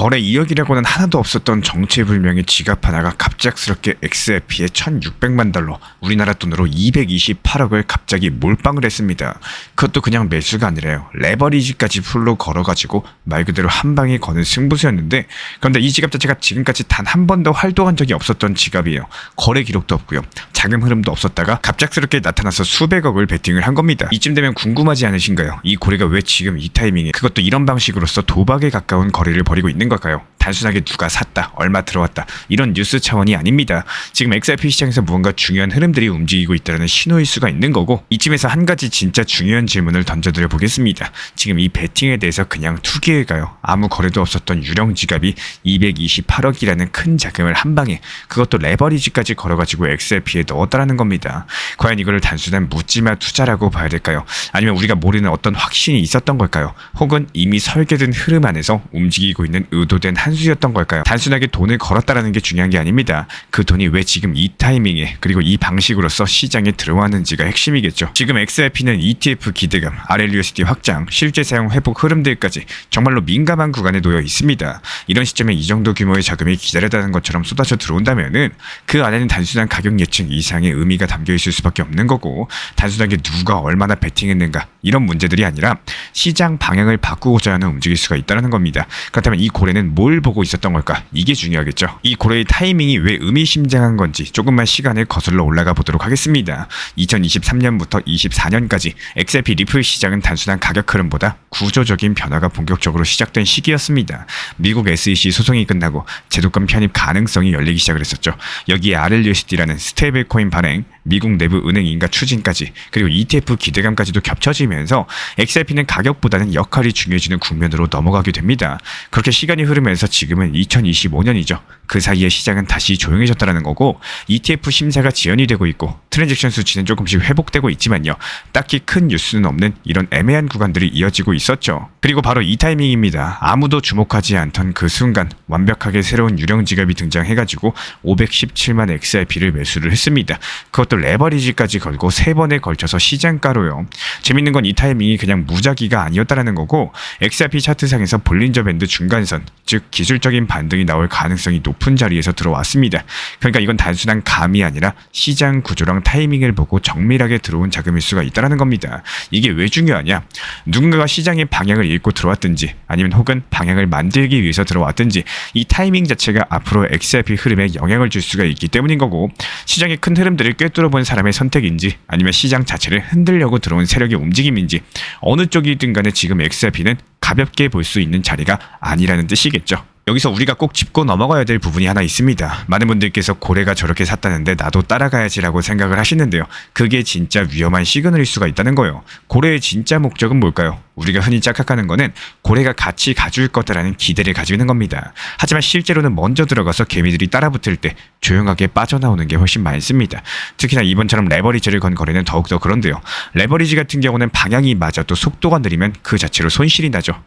거래 이력이라고는 하나도 없었던 정체불명의 지갑 하나가 갑작스럽게 XRP에 1,600만 달러, 우리나라 돈으로 228억을 갑자기 몰빵을 했습니다. 그것도 그냥 매수가 아니라요. 레버리지까지 풀로 걸어가지고 말 그대로 한 방에 거는 승부수였는데, 그런데 이 지갑 자체가 지금까지 단 한 번도 활동한 적이 없었던 지갑이에요. 거래 기록도 없고요. 자금 흐름도 없었다가 갑작스럽게 나타나서 수백억을 베팅을 한 겁니다. 이쯤 되면 궁금하지 않으신가요? 이 고래가 왜 지금 이 타이밍에, 그것도 이런 방식으로서 도박에 가까운 거래를 벌이고 있는 걸까요? 단순하게 누가 샀다, 얼마 들어왔다, 이런 뉴스 차원이 아닙니다. 지금 XRP 시장에서 무언가 중요한 흐름들이 움직이고 있다는 신호일 수가 있는 거고, 이쯤에서 한 가지 진짜 중요한 질문을 던져드려 보겠습니다. 지금 이 베팅에 대해서 그냥 투기일까요? 아무 거래도 없었던 유령 지갑이 228억이라는 큰 자금을 한 방에, 그것도 레버리지까지 걸어가지고 XRP에 넣었다라는 겁니다. 과연 이거를 단순한 묻지마 투자라고 봐야 될까요? 아니면 우리가 모르는 어떤 확신이 있었던 걸까요? 혹은 이미 설계된 흐름 안에서 움직이고 있는 의도된 한수였던 걸까요? 단순하게 돈을 걸었다라는 게 중요한 게 아닙니다. 그 돈이 왜 지금 이 타이밍에, 그리고 이 방식으로서 시장에 들어왔는지가 핵심이겠죠. 지금 XRP는 ETF 기대감, RLUSD 확장, 실제 사용 회복 흐름들까지 정말로 민감한 구간에 놓여 있습니다. 이런 시점에 이 정도 규모의 자금이 기다려다는 것처럼 쏟아져 들어온다면은 그 안에는 단순한 가격 예측 이상의 의미가 담겨 있을 수밖에 없는 거고, 단순하게 누가 얼마나 베팅했는가 이런 문제들이 아니라 시장 방향을 바꾸고자 하는 움직일 수가 있다는 겁니다. 그렇다면 이 고래는 뭘 보고 있었던 걸까? 이게 중요하겠죠. 이 고래의 타이밍이 왜 의미심장한 건지 조금만 시간을 거슬러 올라가 보도록 하겠습니다. 2023년부터 24년까지 XRP 리플 시장은 단순한 가격 흐름보다 구조적인 변화가 본격적으로 시작된 시기였습니다. 미국 SEC 소송이 끝나고 제도권 편입 가능성이 열리기 시작을 했었죠. 여기에 RLUSD라는 스테이블 코인 발행, 미국 내부 은행 인가 추진까지, 그리고 ETF 기대감까지도 겹쳐지면서 XRP는 가격보다는 역할이 중요해지는 국면으로 넘어가게 됩니다. 그렇게 시간이 흐르면서 지금은 2025년이죠. 그 사이에 시장은 다시 조용해졌다는 거고, ETF 심사가 지연이 되고 있고 트랜잭션 수치는 조금씩 회복되고 있지만요, 딱히 큰 뉴스는 없는 이런 애매한 구간들이 이어지고 있었죠. 그리고 바로 이 타이밍입니다. 아무도 주목하지 않던 그 순간 완벽하게 새로운 유령 지갑이 등장해가지고 517만 XRP를 매수를 했습니다. 그것도 레버리지까지 걸고 3번에 걸쳐서 시장가로요. 재밌는 건 이 타이밍이 그냥 무작위가 아니었다는 거고, XRP 차트상에서 볼린저 밴드 중간선, 즉 기술적인 반등이 나올 가능성이 높은 자리에서 들어왔습니다. 그러니까 이건 단순한 감이 아니라 시장 구조랑 타이밍을 보고 정밀하게 들어온 자금일 수가 있다는 겁니다. 이게 왜 중요하냐? 누군가가 시장의 방향을 읽고 들어왔든지, 아니면 혹은 방향을 만들기 위해서 들어왔든지, 이 타이밍 자체가 앞으로 XRP 흐름에 영향을 줄 수가 있기 때문인 거고, 시장의 큰 흐름들을 꿰뚫어본 사람의 선택인지, 아니면 시장 자체를 흔들려고 들어온 세력의 움직임인지, 어느 쪽이든 간에 지금 XRP는 가볍게 볼 수 있는 자리가 아니라는 뜻이겠죠. 여기서 우리가 꼭 짚고 넘어가야 될 부분이 하나 있습니다. 많은 분들께서 고래가 저렇게 샀다는데 나도 따라가야지라고 생각을 하시는데요. 그게 진짜 위험한 시그널일 수가 있다는 거예요. 고래의 진짜 목적은 뭘까요? 우리가 흔히 착각하는 거는 고래가 같이 가줄 거다라는 기대를 가지고 있는 겁니다. 하지만 실제로는 먼저 들어가서 개미들이 따라붙을 때 조용하게 빠져나오는 게 훨씬 많습니다. 특히나 이번처럼 레버리지를 건 거래는 더욱더 그런데요. 레버리지 같은 경우는 방향이 맞아도 속도가 느리면 그 자체로 손실이 나죠.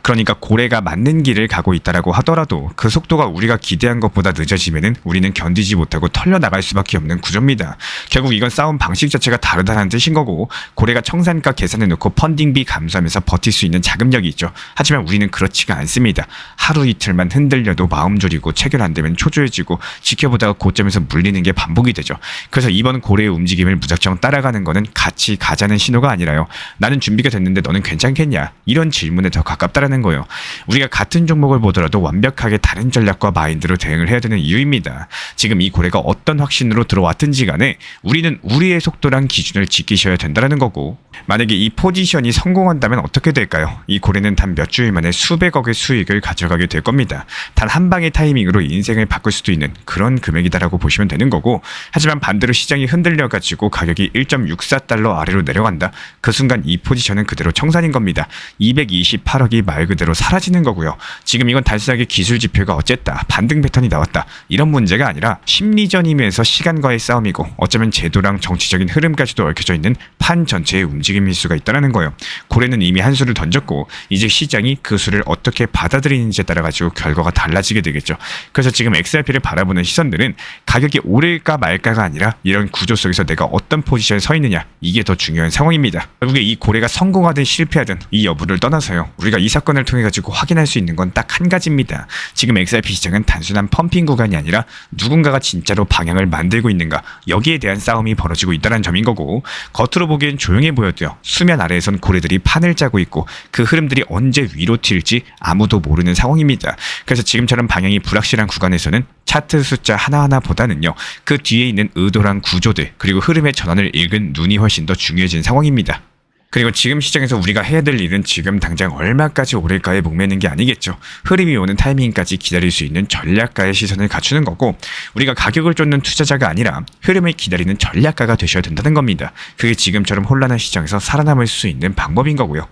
그러니까 고래가 맞는 길을 가고 있다라고 하더라도 그 속도가 우리가 기대한 것보다 늦어지면은 우리는 견디지 못하고 털려나갈 수밖에 없는 구조입니다. 결국 이건 싸움 방식 자체가 다르다는 뜻인 거고, 고래가 청산가 계산해놓고 펀딩비 감수하면서 버틸 수 있는 자금력이 있죠. 하지만 우리는 그렇지가 않습니다. 하루 이틀만 흔들려도 마음 졸이고 체결 안 되면 초조해지고 지켜보다가 고점에서 물리는 게 반복이 되죠. 그래서 이번 고래의 움직임을 무작정 따라가는 거는 같이 가자는 신호가 아니라요, 나는 준비가 됐는데 너는 괜찮겠냐, 이런 질문에 더 가깝다라는 거예요. 우리가 같은 종목을 보더라도 완벽하게 다른 전략과 마인드로 대응을 해야 되는 이유입니다. 지금 이 고래가 어떤 확신으로 들어왔든지 간에 우리는 우리의 속도랑 기준을 지키셔야 된다는 거고, 만약에 이 포지션이 성공한다면 어떻게 될까요? 이 고래는 단 몇 주일 만에 수백억의 수익을 가져가게 될 겁니다. 단 한 방의 타이밍으로 인생을 바꿀 수도 있는 그런 금액이다라고 보시면 되는 거고, 하지만 반대로 시장이 흔들려가지고 가격이 1.64달러 아래로 내려간다. 그 순간 이 포지션은 그대로 청산인 겁니다. 228억이 말 그대로 사라지는 거고요. 지금 이건 단순하게 기술 지표가 어쨌다, 반등 패턴이 나왔다, 이런 문제가 아니라 심리전이면서 시간과의 싸움이고, 어쩌면 제도랑 정치적인 흐름까지도 얽혀져 있는 판 전체의 움직임 움직임일 수가 있다는 거예요. 고래는 이미 한 수를 던졌고 이제 시장이 그 수를 어떻게 받아들이는지에 따라 가지고 결과가 달라지게 되겠죠. 그래서 지금 XRP를 바라보는 시선들은 가격이 오를까 말까가 아니라 이런 구조 속에서 내가 어떤 포지션에 서 있느냐, 이게 더 중요한 상황입니다. 결국에 이 고래가 성공하든 실패하든 이 여부를 떠나서요, 우리가 이 사건을 통해 가지고 확인할 수 있는 건 딱 한 가지입니다. 지금 XRP 시장은 단순한 펌핑 구간이 아니라 누군가가 진짜로 방향을 만들고 있는가, 여기에 대한 싸움이 벌어지고 있다는 점인 거고, 겉으로 보기엔 조용해 보여도요, 수면 아래에선 고래들이 판을 짜고 있고 그 흐름들이 언제 위로 튈지 아무도 모르는 상황입니다. 그래서 지금처럼 방향이 불확실한 구간에서는 차트 숫자 하나하나보다는요, 그 뒤에 있는 의도랑 구조들 그리고 흐름의 전환을 읽은 눈이 훨씬 더 중요해진 상황입니다. 그리고 지금 시장에서 우리가 해야 될 일은 지금 당장 얼마까지 오를까에 목매는 게 아니겠죠. 흐름이 오는 타이밍까지 기다릴 수 있는 전략가의 시선을 갖추는 거고, 우리가 가격을 쫓는 투자자가 아니라 흐름을 기다리는 전략가가 되셔야 된다는 겁니다. 그게 지금처럼 혼란한 시장에서 살아남을 수 있는 방법인 거고요.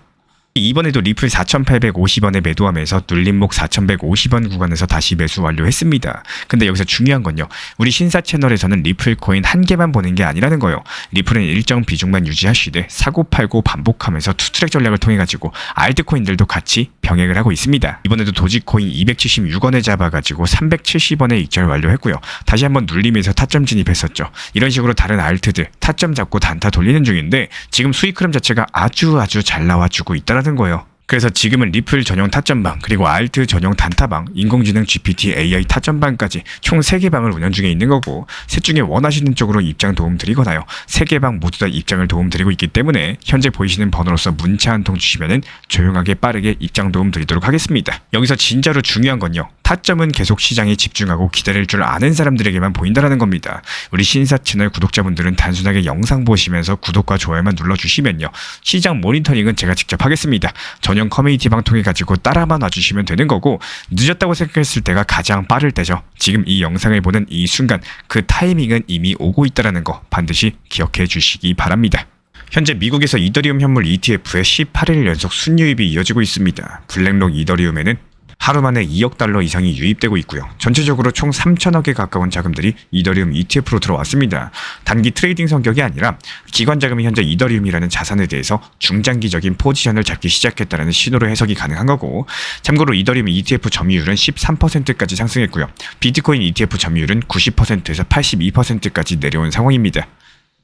이번에도 리플 4,850원에 매도하면서 눌림목 4,150원 구간에서 다시 매수 완료했습니다. 근데 여기서 중요한 건요, 우리 신사 채널에서는 리플 코인 한 개만 보는 게 아니라는 거예요. 리플은 일정 비중만 유지하시되 사고팔고 반복하면서 투트랙 전략을 통해 가지고 알트코인들도 같이 병행을 하고 있습니다. 이번에도 도지코인 276원에 잡아가지고 370원에 익절 완료했고요. 다시 한번 눌리면서 타점 진입했었죠. 이런 식으로 다른 알트들 타점 잡고 단타 돌리는 중인데 지금 수익 흐름 자체가 아주 잘 나와주고 있다는 거예요. 그래서 지금은 리플 전용 타점방, 그리고 알트 전용 단타방, 인공지능 GPT AI 타점방까지 총 3개 방을 운영 중에 있는 거고, 셋 중에 원하시는 쪽으로 입장 도움 드리거나요, 3개 방 모두 다 입장을 도움 드리고 있기 때문에 현재 보이시는 번호로서 문자 한 통 주시면은 조용하게 빠르게 입장 도움 드리도록 하겠습니다. 여기서 진짜로 중요한 건요, 타점은 계속 시장에 집중하고 기다릴 줄 아는 사람들에게만 보인다는 겁니다. 우리 신사 채널 구독자분들은 단순하게 영상 보시면서 구독과 좋아요만 눌러주시면요, 시장 모니터링은 제가 직접 하겠습니다. 전용 커뮤니티 방 통해 가지고 따라만 와주시면 되는 거고, 늦었다고 생각했을 때가 가장 빠를 때죠. 지금 이 영상을 보는 이 순간 그 타이밍은 이미 오고 있다는 거 반드시 기억해 주시기 바랍니다. 현재 미국에서 이더리움 현물 ETF의 18일 연속 순유입이 이어지고 있습니다. 블랙록 이더리움에는 하루 만에 2억 달러 이상이 유입되고 있고요. 전체적으로 총 3천억에 가까운 자금들이 이더리움 ETF로 들어왔습니다. 단기 트레이딩 성격이 아니라 기관 자금이 현재 이더리움이라는 자산에 대해서 중장기적인 포지션을 잡기 시작했다는 신호로 해석이 가능한 거고, 참고로 이더리움 ETF 점유율은 13%까지 상승했고요. 비트코인 ETF 점유율은 90%에서 82%까지 내려온 상황입니다.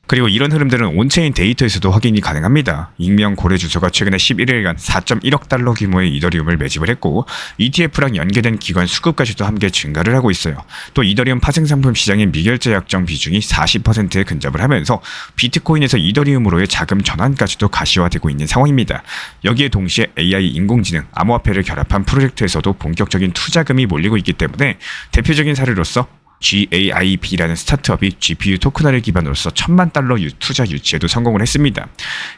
그리고 이런 흐름들은 온체인 데이터에서도 확인이 가능합니다. 익명 고래 주소가 최근에 11일간 4.1억 달러 규모의 이더리움을 매집을 했고, ETF랑 연계된 기관 수급까지도 함께 증가를 하고 있어요. 또 이더리움 파생 상품 시장의 미결제 약정 비중이 40%에 근접을 하면서 비트코인에서 이더리움으로의 자금 전환까지도 가시화되고 있는 상황입니다. 여기에 동시에 AI 인공지능, 암호화폐를 결합한 프로젝트에서도 본격적인 투자금이 몰리고 있기 때문에 대표적인 사례로서 GAIB라는 스타트업이 GPU 토큰화를 기반으로서 1,000만 달러 투자 유치에도 성공을 했습니다.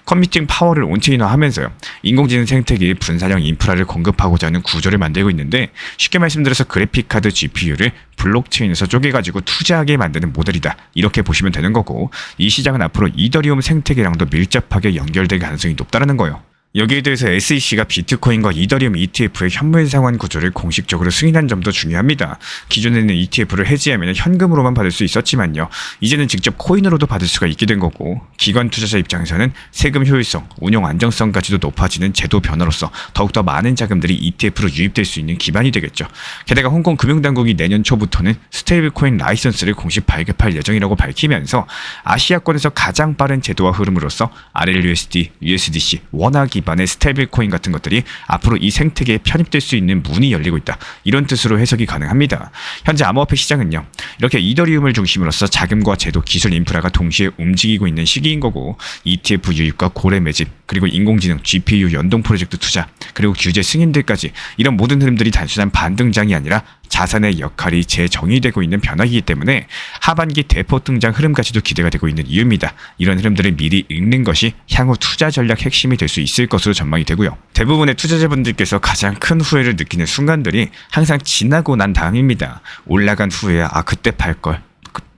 컴퓨팅 파워를 온체인화하면서요, 인공지능 생태계의 분산형 인프라를 공급하고자 하는 구조를 만들고 있는데, 쉽게 말씀드려서 그래픽카드 GPU를 블록체인에서 쪼개가지고 투자하게 만드는 모델이다, 이렇게 보시면 되는 거고, 이 시장은 앞으로 이더리움 생태계랑도 밀접하게 연결될 가능성이 높다는 거예요. 여기에 대해서 SEC가 비트코인과 이더리움 ETF의 현물 상환 구조를 공식적으로 승인한 점도 중요합니다. 기존에는 ETF를 해지하면 현금으로만 받을 수 있었지만요, 이제는 직접 코인으로도 받을 수가 있게 된 거고, 기관 투자자 입장에서는 세금 효율성, 운용 안정성까지도 높아지는 제도 변화로서 더욱더 많은 자금들이 ETF로 유입될 수 있는 기반이 되겠죠. 게다가 홍콩 금융당국이 내년 초부터는 스테이블 코인 라이선스를 공식 발급할 예정이라고 밝히면서 아시아권에서 가장 빠른 제도와 흐름으로서 RLUSD, USDC, 원화 기반의 스테이블 코인 같은 것들이 앞으로 이 생태계에 편입될 수 있는 문이 열리고 있다, 이런 뜻으로 해석이 가능합니다. 현재 암호화폐 시장은요, 이렇게 이더리움을 중심으로서 자금과 제도, 기술 인프라가 동시에 움직이고 있는 시기인 거고, ETF 유입과 고래 매집, 그리고 인공지능, GPU 연동 프로젝트 투자, 그리고 규제 승인들까지 이런 모든 흐름들이 단순한 반등장이 아니라 자산의 역할이 재정의되고 있는 변화이기 때문에 하반기 대폭 등장 흐름까지도 기대가 되고 있는 이유입니다. 이런 흐름들을 미리 읽는 것이 향후 투자 전략 핵심이 될 수 있을 것으로 전망이 되고요. 대부분의 투자자분들께서 가장 큰 후회를 느끼는 순간들이 항상 지나고 난 다음입니다. 올라간 후에 그때 팔걸,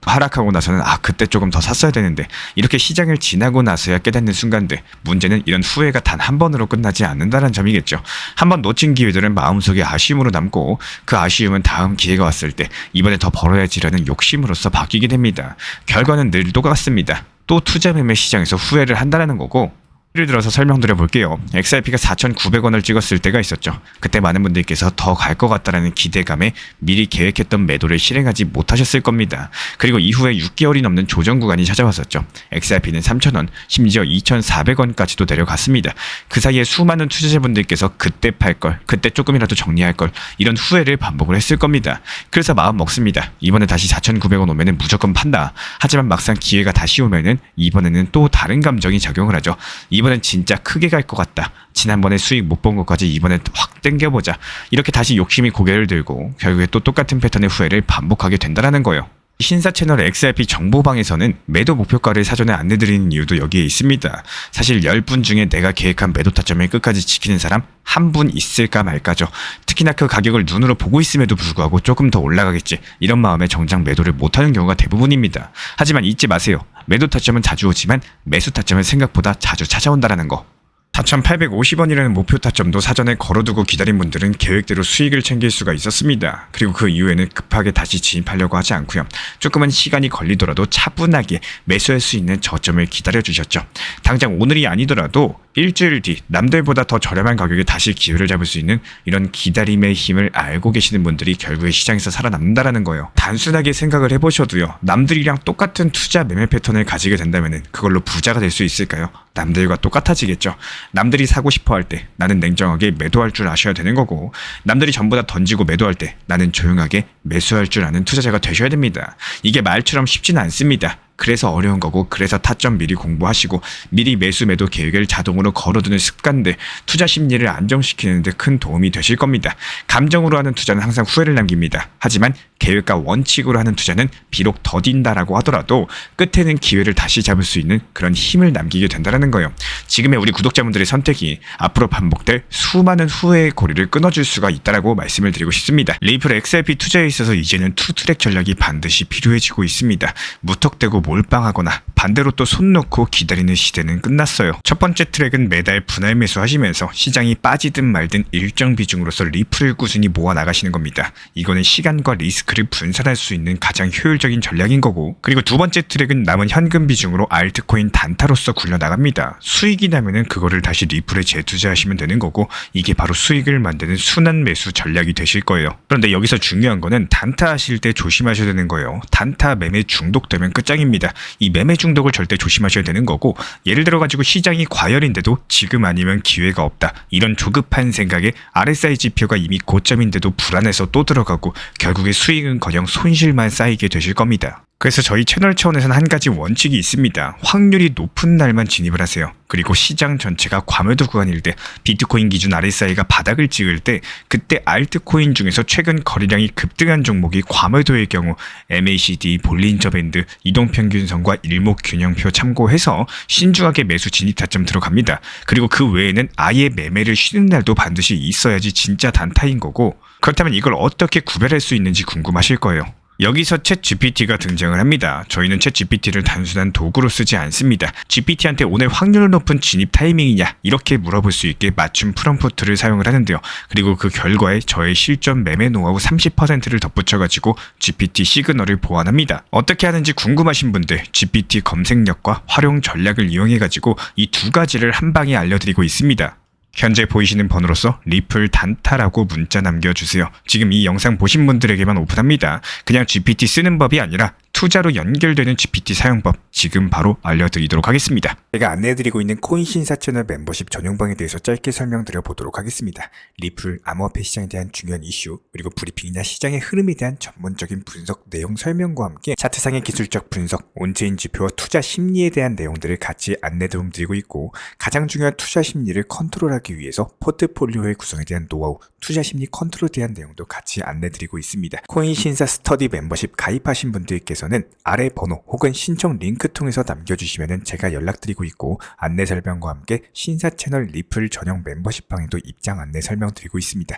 하락하고 나서는 그때 조금 더 샀어야 되는데, 이렇게 시장을 지나고 나서야 깨닫는 순간들. 문제는 이런 후회가 단 한 번으로 끝나지 않는다는 점이겠죠. 한번 놓친 기회들은 마음속에 아쉬움으로 남고, 그 아쉬움은 다음 기회가 왔을 때 이번에 더 벌어야지라는 욕심으로서 바뀌게 됩니다. 결과는 늘 똑같습니다. 또 투자 매매 시장에서 후회를 한다는 거고, 예를 들어서 설명드려 볼게요. XRP가 4,900원을 찍었을 때가 있었죠. 그때 많은 분들께서 더 갈 것 같다라는 기대감에 미리 계획했던 매도를 실행하지 못하셨을 겁니다. 그리고 이후에 6개월이 넘는 조정 구간이 찾아왔었죠. XRP는 3,000원, 심지어 2,400원까지도 내려갔습니다. 그 사이에 수많은 투자자분들께서 그때 팔 걸, 그때 조금이라도 정리할 걸, 이런 후회를 반복을 했을 겁니다. 그래서 마음 먹습니다. 이번에 다시 4,900원 오면은 무조건 판다. 하지만 막상 기회가 다시 오면은 이번에는 또 다른 감정이 작용을 하죠. 이번엔 진짜 크게 갈 것 같다. 지난번에 수익 못 본 것까지 이번엔 확 땡겨보자. 이렇게 다시 욕심이 고개를 들고 결국에 또 똑같은 패턴의 후회를 반복하게 된다는 거예요. 신사 채널 XRP 정보방에서는 매도 목표가를 사전에 안내드리는 이유도 여기에 있습니다. 사실 10분 중에 내가 계획한 매도 타점을 끝까지 지키는 사람 한 분 있을까 말까죠. 특히나 그 가격을 눈으로 보고 있음에도 불구하고 조금 더 올라가겠지, 이런 마음에 정작 매도를 못하는 경우가 대부분입니다. 하지만 잊지 마세요. 매도 타점은 자주 오지만 매수 타점은 생각보다 자주 찾아온다는 거. 4,850원이라는 목표 타점도 사전에 걸어두고 기다린 분들은 계획대로 수익을 챙길 수가 있었습니다. 그리고 그 이후에는 급하게 다시 진입하려고 하지 않고요. 조금은 시간이 걸리더라도 차분하게 매수할 수 있는 저점을 기다려주셨죠. 당장 오늘이 아니더라도 일주일 뒤 남들보다 더 저렴한 가격에 다시 기회를 잡을 수 있는 이런 기다림의 힘을 알고 계시는 분들이 결국에 시장에서 살아남는다는 거예요. 단순하게 생각을 해보셔도요. 남들이랑 똑같은 투자 매매 패턴을 가지게 된다면 그걸로 부자가 될 수 있을까요? 남들과 똑같아지겠죠. 남들이 사고 싶어 할 때 나는 냉정하게 매도할 줄 아셔야 되는 거고, 남들이 전부 다 던지고 매도할 때 나는 조용하게 매수할 줄 아는 투자자가 되셔야 됩니다. 이게 말처럼 쉽지는 않습니다. 그래서 어려운 거고, 그래서 타점 미리 공부하시고 미리 매수 매도 계획을 자동으로 걸어두는 습관들, 투자 심리를 안정시키는 데 큰 도움이 되실 겁니다. 감정으로 하는 투자는 항상 후회를 남깁니다. 하지만 계획과 원칙으로 하는 투자는 비록 더딘다라고 하더라도 끝에는 기회를 다시 잡을 수 있는 그런 힘을 남기게 된다는 거예요. 지금의 우리 구독자분들의 선택이 앞으로 반복될 수많은 후회의 고리를 끊어줄 수가 있다라고 말씀을 드리고 싶습니다. 리플 XRP 투자에 있어서 이제는 투트랙 전략이 반드시 필요해지고 있습니다. 무턱대고 몰빵하거나 반대로 또 손 놓고 기다리는 시대는 끝났어요. 첫 번째 트랙은 매달 분할 매수하시면서 시장이 빠지든 말든 일정 비중으로서 리플을 꾸준히 모아 나가시는 겁니다. 이거는 시간과 리스크를 분산할 수 있는 가장 효율적인 전략인 거고, 그리고 두 번째 트랙은 남은 현금 비중으로 알트코인 단타로서 굴려나갑니다. 수익이 나면은 그거를 다시 리플에 재투자하시면 되는 거고, 이게 바로 수익을 만드는 순환 매수 전략이 되실 거예요. 그런데 여기서 중요한 거는 단타 하실 때 조심하셔야 되는 거예요. 단타 매매 중독되면 끝장입니다. 이 매매 중독을 절대 조심하셔야 되는 거고, 예를 들어 가지고 시장이 과열인데도 지금 아니면 기회가 없다, 이런 조급한 생각에 RSI 지표가 이미 고점인데도 불안해서 또 들어가고 결국에 수익은커녕 손실만 쌓이게 되실 겁니다. 그래서 저희 채널 차원에서는 한 가지 원칙이 있습니다. 확률이 높은 날만 진입을 하세요. 그리고 시장 전체가 과매도 구간일 때, 비트코인 기준 RSI가 바닥을 찍을 때, 그때 알트코인 중에서 최근 거래량이 급등한 종목이 과매도의 경우 MACD, 볼린저 밴드, 이동평균선과 일목균형표 참고해서 신중하게 매수 진입 타점 들어갑니다. 그리고 그 외에는 아예 매매를 쉬는 날도 반드시 있어야지 진짜 단타인 거고, 그렇다면 이걸 어떻게 구별할 수 있는지 궁금하실 거예요. 여기서 챗 GPT가 등장을 합니다. 저희는 챗 GPT를 단순한 도구로 쓰지 않습니다. GPT한테 오늘 확률 높은 진입 타이밍이냐, 이렇게 물어볼 수 있게 맞춤 프롬프트를 사용을 하는데요. 그리고 그 결과에 저의 실전 매매 노하우 30%를 덧붙여가지고 GPT 시그널을 보완합니다. 어떻게 하는지 궁금하신 분들 GPT 검색력과 활용 전략을 이용해가지고 이 두 가지를 한 방에 알려드리고 있습니다. 현재 보이시는 번호로서 리플 단타라고 문자 남겨주세요. 지금 이 영상 보신 분들에게만 오픈합니다. 그냥 GPT 쓰는 법이 아니라 투자로 연결되는 GPT 사용법 지금 바로 알려드리도록 하겠습니다. 제가 안내해드리고 있는 코인 신사 채널 멤버십 전용방에 대해서 짧게 설명드려 보도록 하겠습니다. 리플, 암호화폐 시장에 대한 중요한 이슈, 그리고 브리핑이나 시장의 흐름에 대한 전문적인 분석 내용 설명과 함께 차트상의 기술적 분석, 온체인 지표와 투자 심리에 대한 내용들을 같이 안내 도움 드리고 있고, 가장 중요한 투자 심리를 컨트롤하기 위해서 포트폴리오의 구성에 대한 노하우, 투자 심리 컨트롤에 대한 내용도 같이 안내드리고 있습니다. 코인 신사 스터디 멤버십 가입하신 분들께서는 아래 번호 혹은 신청 링크 통해서 남겨주시면 제가 연락드리고 있고, 안내 설명과 함께 신사 채널 리플 전용 멤버십 방에도 입장 안내 설명드리고 있습니다.